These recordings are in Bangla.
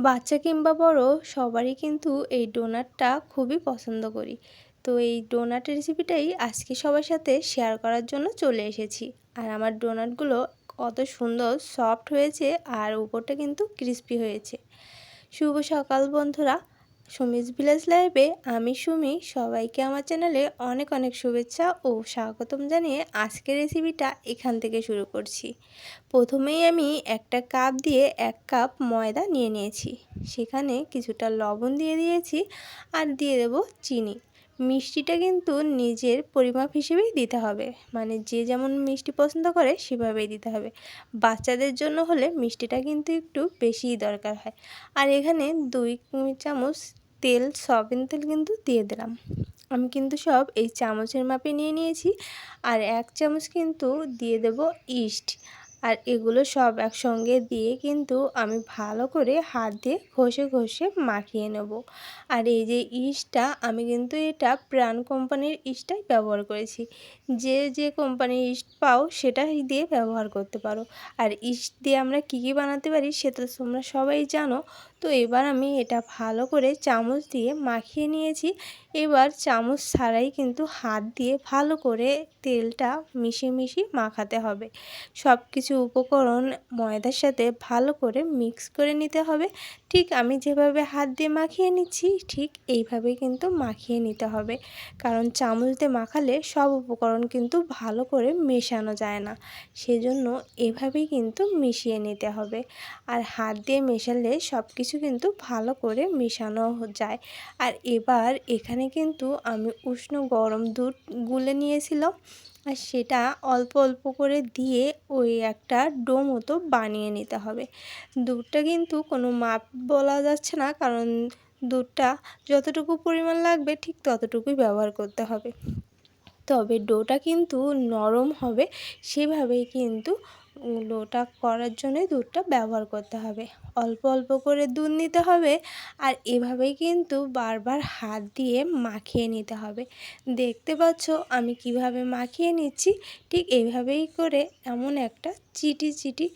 বাচ্চা কিংবা বড় সবারই কিন্তু এই ডোনাটটা খুবই পছন্দ করি। তো এই ডোনাটের রেসিপিটাই আজকে সবার সাথে শেয়ার করার জন্য চলে এসেছি। আর আমার ডোনাটগুলো কত সুন্দর সফট হয়েছে আর উপরটা কিন্তু ক্রিস্পি হয়েছে। শুভ সকাল বন্ধুরা, সুমিস ভিলেজ লাইভে আমি সুমি সবাইকে আমার চ্যানেলে অনেক অনেক শুভেচ্ছা ও স্বাগতম জানিয়ে আজকের রেসিপিটা এখান থেকে শুরু করছি। প্রথমেই আমি একটা কাপ দিয়ে 1 কাপ ময়দা নিয়ে নিয়েছি। সেখানে কিছুটা লবণ দিয়ে দিয়েছি আর দিয়ে দেব চিনি। মিষ্টিটা কিন্তু নিজের পরিমাপ হিসেবেই দিতে হবে, মানে যে যেমন মিষ্টি পছন্দ করে সেভাবেই দিতে হবে। বাচ্চাদের জন্য হলে মিষ্টিটা কিন্তু একটু বেশিই দরকার হয়। আর এখানে 2 চামচ তেল, সয়াবিন তেল কিন্তু দিয়ে দিলাম। আমি কিন্তু সব এই চামচের মাপে নিয়ে নিয়েছি। আর 1 চামচ কিন্তু দিয়ে দেব ইস্ট। আর এগুলো সব একসঙ্গে দিয়ে কিন্তু আমি ভালো করে হাত দিয়ে ঘষে ঘষে মাখিয়ে নেব। আর এই যে ইস্টটা, আমি কিন্তু এটা প্রাণ কোম্পানির ইস্টটাই ব্যবহার করেছি। যে যে কোম্পানির ইস্ট পাও সেটাই দিয়ে ব্যবহার করতে পারো। আর ইস্ট দিয়ে আমরা কী কী বানাতে পারি সেটা তোমরা সবাই জানো। তো এবার আমি এটা ভালো করে চামচ দিয়ে মাখিয়ে নিয়েছি। এবার চামচ ছাড়াই কিন্তু হাত দিয়ে ভালো করে তেলটা মিশিয়ে মিশিয়ে মাখাতে হবে। সব কিছু উপকরণ ময়দার সাথে ভালো করে মিক্স করে নিতে হবে। ঠিক আমি যেভাবে হাত দিয়ে মাখিয়ে নিচ্ছি ঠিক এইভাবেই কিন্তু মাখিয়ে নিতে হবে, কারণ চামচ দিয়ে মাখালে সব উপকরণ কিন্তু ভালো করে মেশানো যায় না। সেজন্য এভাবেই কিন্তু মিশিয়ে নিতে হবে। আর হাত দিয়ে মেশালে সব কিছু কিন্তু ভালো করে মেশানো যায়। আর এবার এখানে কিন্তু আমি উষ্ণ গরম দুধ গুলে নিয়েছিলাম। আর সেটা অল্প অল্প করে দিয়ে ওই একটা ডো মতো বানিয়ে নিতে হবে। দুধটা কিন্তু কোনো মাপ বলা যাচ্ছে না, কারণ দুধটা যতটুকু পরিমাণ লাগবে ঠিক ততটুকুই ব্যবহার করতে হবে। তবে ডোটা কিন্তু নরম হবে, সেভাবেই কিন্তু ডোটা করার জন্য দুধটা ব্যবহার করতে হবে। অল্প অল্প করে দুধ নিতে হবে। আর এভাবেই কিন্তু বারবার হাত দিয়ে মাখিয়ে নিতে হবে। দেখতে পাচ্ছ আমি কিভাবে মাখিয়ে নিচ্ছি। ঠিক এইভাবেই করে এমন একটা চিটি চিটি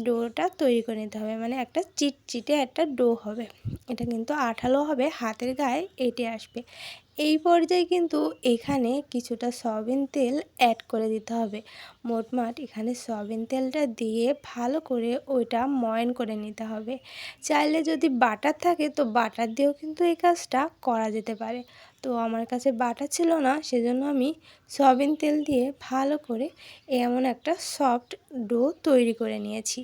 ডোটা তৈরি করে নিতে হবে, মানে একটা চিটচিটে একটা ডো হবে। এটা কিন্তু আঠালো হবে, হাতের গায়ে এঁটে আসবে। এই পর্যায়ে কিন্তু এখানে কিছুটা সয়াবিন তেল অ্যাড করে দিতে হবে। মোটমাট এখানে সয়াবিন তেলটা দিয়ে ভালো করে ওইটা ময়ান করে নিতে হবে। চাইলে যদি বাটার থাকে তো বাটার দিয়েও কিন্তু এই কাজটা করা যেতে পারে। তো আমার কাছে বাটার ছিল না, সেজন্য আমি সয়াবিন তেল দিয়ে ভালো করে এমন একটা সফট ডো তৈরি করে নিয়েছি।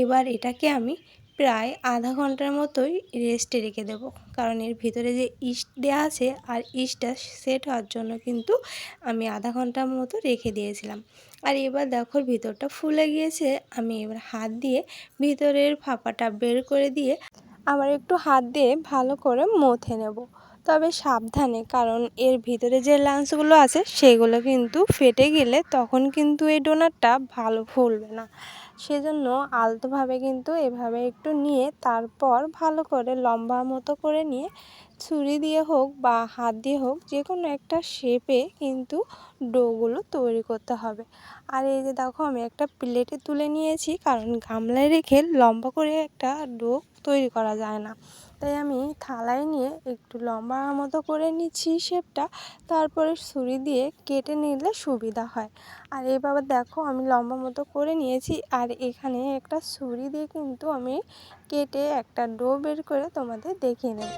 এবার এটাকে আমি প্রায় আধা ঘন্টার মতোই রেস্টে রেখে দেবো, কারণ এর ভিতরে যে ইস্ট দেওয়া আছে আর ইস্টটা সেট হওয়ার জন্য কিন্তু আমি আধা ঘন্টার মতো রেখে দিয়েছিলাম। আর এবার দেখো ভিতরটা ফুলে গিয়েছে। আমি এবার হাত দিয়ে ভিতরের ফাঁপাটা বের করে দিয়ে আবার একটু হাত দিয়ে ভালো করে মথে নেব। তবে সাবধানে, কারণ এর ভিতরে যে লাঞ্চগুলো আছে সেগুলো কিন্তু ফেটে গেলে তখন কিন্তু এই ডোনাটটা ভালো ফুলবে না। সেজন্য আলতোভাবে কিন্তু এভাবে একটু নিয়ে তারপর ভালো করে লম্বা মতো করে নিয়ে ছুরি দিয়ে হোক বা হাত দিয়ে হোক যে কোনো একটা শেপে কিন্তু ডোগুলো তৈরি করতে হবে। আর এই যে দেখো আমি একটা প্লেটে তুলে নিয়েছি, কারণ গামলায় রেখে লম্বা করে একটা ডো তৈরি করা যায় না। তাই আমি থালায় নিয়ে একটু লম্বা মতো করে নিচ্ছি শেপটা, তারপরে ছুরি দিয়ে কেটে নিলে সুবিধা হয়। আর এইভাবে দেখো আমি লম্বা মতো করে নিয়েছি। আর এখানে একটা ছুরি দিয়ে কিন্তু আমি কেটে একটা ডো বের করে তোমাদের দেখিয়ে নেব।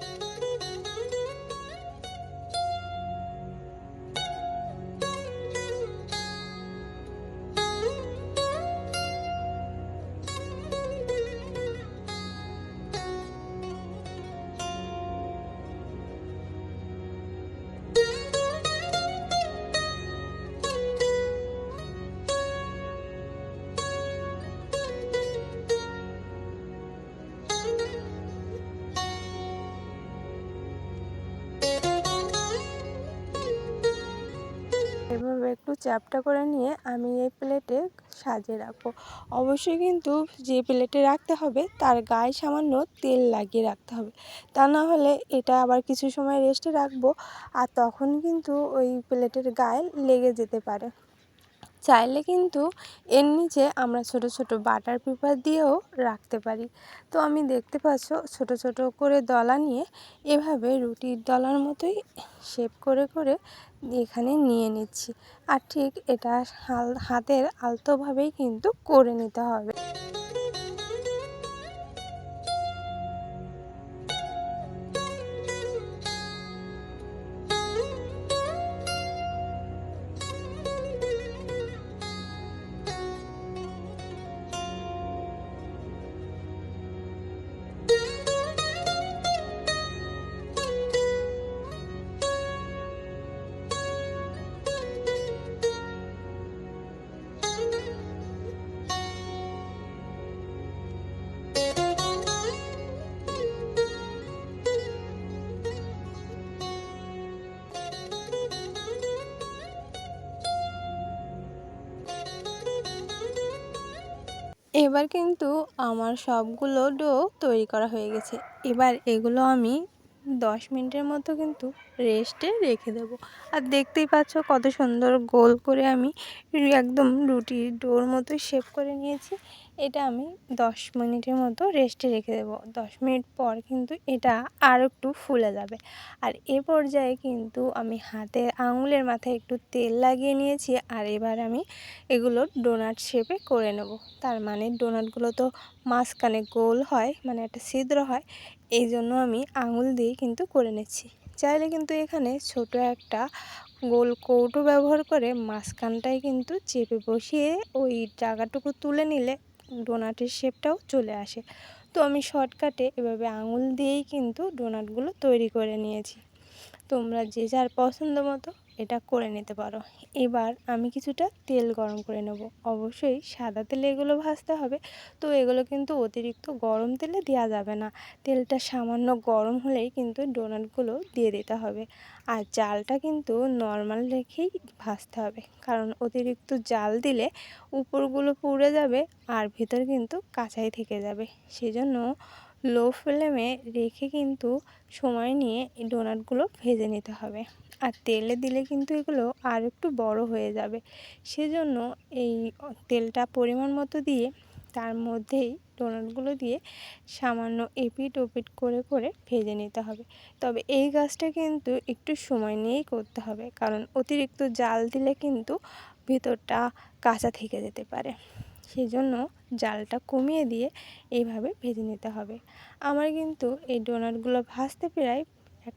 এভাবে একটু চ্যাপ্টা করে নিয়ে আমি এই প্লেটে সাজিয়ে রাখবো। অবশ্যই কিন্তু যে প্লেটে রাখতে হবে তার গায়ে সামান্য তেল লাগিয়ে রাখতে হবে, তা না হলে এটা আবার কিছু সময় রেস্টে রাখবো আর তখন কিন্তু ওই প্লেটের গায়ে লেগে যেতে পারে। চাইলে কিন্তু এর নিচে আমরা ছোট ছোট বাটার পেপার দিয়েও রাখতে পারি। তো আমি দেখতে পাচ্ছ ছোট ছোট করে দলা নিয়ে এভাবে রুটির দলার মতোই শেপ করে করে এখানে নিয়ে নিচ্ছি। আর ঠিক এটা হাতের আলতোভাবেই কিন্তু করে নিতে হবে। এবার কিন্তু আমার সবগুলো ডো তৈরি করা হয়ে গেছে। এবার এগুলো আমি 10 মিনিটের মতো কিন্তু রেস্টে রেখে দেব। আর দেখতেই পাচ্ছ কত সুন্দর গোল করে আমি একদম রুটির ডোর মতো শেপ করে নিয়েছি। এটা আমি 10 মিনিটের মতো রেস্টে রেখে দেব। 10 মিনিট পর কিন্তু এটা আর একটু ফুলে যাবে। আর এ পর্যায়ে কিন্তু আমি হাতে আঙুলের মাথায় একটু তেল লাগিয়ে নিয়েছি। আর এবার আমি এগুলো ডোনাট শেপে করে নেব। তার মানে ডোনাটগুলো তো মাঝখানে গোল হয়, মানে একটা ছিদ্র হয়, এই জন্য আমি আঙুল দিয়ে কিন্তু করে নিচ্ছি। চাইলে কিন্তু এখানে ছোট একটা গোল কৌটো ব্যবহার করে মাঝখানটায় কিন্তু চেপে বসিয়ে ওই জায়গাটুকু তুলে নিলে ডোনাটের শেপটাও চলে আসে। তো আমি শর্টকাটে এভাবে আঙুল দিয়েই কিন্তু ডোনাটগুলো তৈরি করে নিয়েছি। তোমরা যে যার পছন্দ মতো এটা করে নিতে পারো। এবার আমি কিছুটা তেল গরম করে নেব। অবশ্যই সাদা তেলে এগুলো ভাজতে হবে। তো এগুলো কিন্তু অতিরিক্ত গরম তেলে দেওয়া যাবে না। তেলটা সামান্য গরম হলেই কিন্তু ডোনাটগুলো দিয়ে দিতে হবে। আর জালটা কিন্তু নর্মাল রেখেই ভাজতে হবে, কারণ অতিরিক্ত জাল দিলে উপরগুলো পুড়ে যাবে আর ভেতর কিন্তু কাঁচাই থেকে যাবে। সেজন্য লো ফ্লেমে রেখে কিন্তু সময় নিয়ে এই ডোনাটগুলো ভেজে নিতে হবে। আর তেলে দিলে কিন্তু এগুলো আর একটু বড় হয়ে যাবে। সেজন্য এই তেলটা পরিমাণ মতো দিয়ে তার মধ্যেই ডোনাটগুলো দিয়ে সামান্য এপিট ওপিট করে করে ভেজে নিতে হবে। তবে এই কাজটা কিন্তু একটু সময় নিয়েই করতে হবে, কারণ অতিরিক্ত জাল দিলে কিন্তু ভিতরটা কাঁচা থেকে যেতে পারে। সেজন্য জালটা কমিয়ে দিয়ে এইভাবে ভেজে নিতে হবে। আমার কিন্তু এই ডোনাটগুলো ভাজতে প্রায়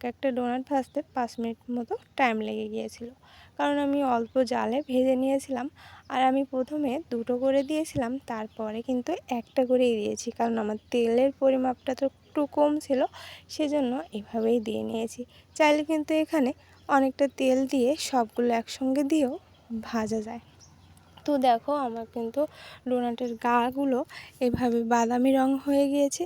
একটা ডোনাট ভাজতে 5 মিনিট মতো টাইম লেগে গিয়েছিল, কারণ আমি অল্প জালে ভেজে নিয়েছিলাম। আর আমি প্রথমে দুটো করে দিয়েছিলাম, তারপরে কিন্তু একটা করেই দিয়েছি, কারণ আমার তেলের পরিমাপটা তো একটু কম ছিল, সেজন্য এভাবেই দিয়ে নিয়েছি। চাইলে কিন্তু এখানে অনেকটা তেল দিয়ে সবগুলো একসঙ্গে দিয়েও ভাজা যায়। তো দেখো আমার কিন্তু ডোনাটের গাগুলো এভাবে বাদামি রং হয়ে গিয়েছে।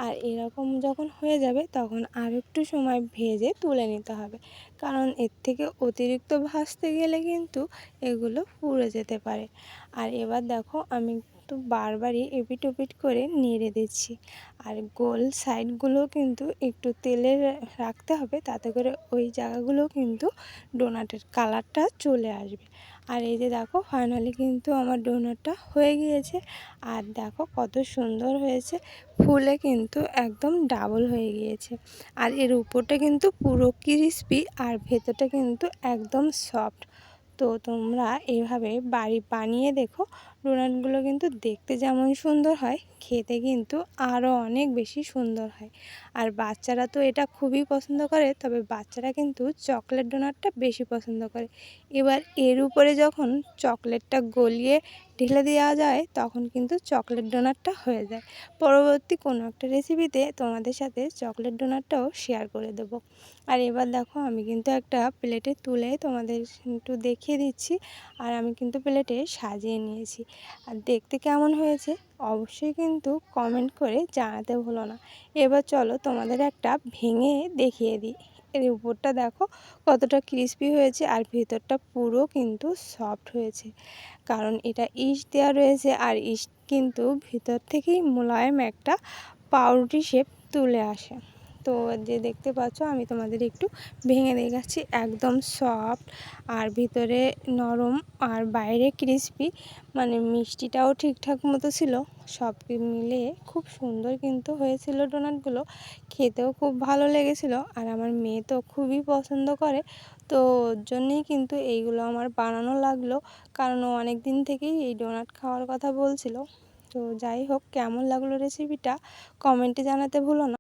আর এরকম যখন হয়ে যাবে তখন আর একটু সময় ভেজে তুলে নিতে হবে, কারণ এর থেকে অতিরিক্ত ভাজতে গেলে কিন্তু এগুলো পুড়ে যেতে পারে। আর এবার দেখো আমি তো বারবারই এপিট ওপিট করে নেড়ে দিচ্ছি। আর গোল সাইডগুলো কিন্তু একটু তেলে রাখতে হবে, তাতে করে ওই জায়গাগুলো কিন্তু ডোনাটের কালারটা চলে আসবে। আর এই যে দেখো ফাইনালি কিন্তু আমার ডোনাটটা হয়ে গিয়েছে। আর দেখো কত সুন্দর হয়েছে, ফুলে কিন্তু একদম ডাবল হয়ে গিয়েছে। আর এর উপরটা কিন্তু পুরো ক্রিসপি আর ভেতরটা কিন্তু একদম সফট। তো তোমরা এইভাবে বাড়ি বানিয়ে দেখো, ডোনাটগুলো কিন্তু দেখতে যেমন সুন্দর হয়, খেতে কিন্তু আরও অনেক বেশি সুন্দর হয়। আর বাচ্চারা তো এটা খুবই পছন্দ করে, তবে বাচ্চারা কিন্তু চকলেট ডোনাটটা বেশি পছন্দ করে। এবার এর উপরে যখন চকলেটটা গলিয়ে ঢেলে দেওয়া যায় তখন কিন্তু চকলেট ডোনাটটা হয়ে যায়। পরবর্তী কোনো একটা রেসিপিতে তোমাদের সাথে চকলেট ডোনাটটাও শেয়ার করে দেব। আর এবার দেখো আমি কিন্তু একটা প্লেটে তুলে তোমাদের একটু দেখিয়ে দিচ্ছি। আর আমি কিন্তু প্লেটে সাজিয়ে নিয়েছি। আর দেখতে কেমন হয়েছে অবশ্যই কিন্তু কমেন্ট করে জানাতে ভুলো না। এবার চলো তোমাদের একটা ভেঙে দেখিয়ে দিই। এর উপরটা দেখো কতটা ক্রিস্পি হয়েছে আর ভিতরটা পুরো কিন্তু সফট হয়েছে, কারণ এটা ইস্ট দেওয়া রয়েছে। আর ইস্ট কিন্তু ভিতর থেকেই মোলায়েম একটা পাউরুটি শেপ তুলে আসে। তো তো যে দেখতে পাচ্ছ আমি তোমাদের একটু ভেঙে দেখাচ্ছি, একদম সফট আর ভিতরে নরম আর বাইরে ক্রিসপি, মানে মিষ্টিটাও ঠিকঠাক মতো ছিল। সব মিলিয়ে খুব সুন্দর কিন্তু হয়েছিল ডোনাটগুলো, খেতেও খুব ভালো লেগেছিল। আর আমার মেয়ে তো খুবই পছন্দ করে, তো ওর জন্যেই কিন্তু এইগুলো আমার বানানো লাগলো, কারণ ও অনেক দিন থেকেই এই ডোনাট খাওয়ার কথা বলছিল। তো যাই হোক, কেমন লাগলো রেসিপিটা কমেন্টে জানাতে ভুলো না।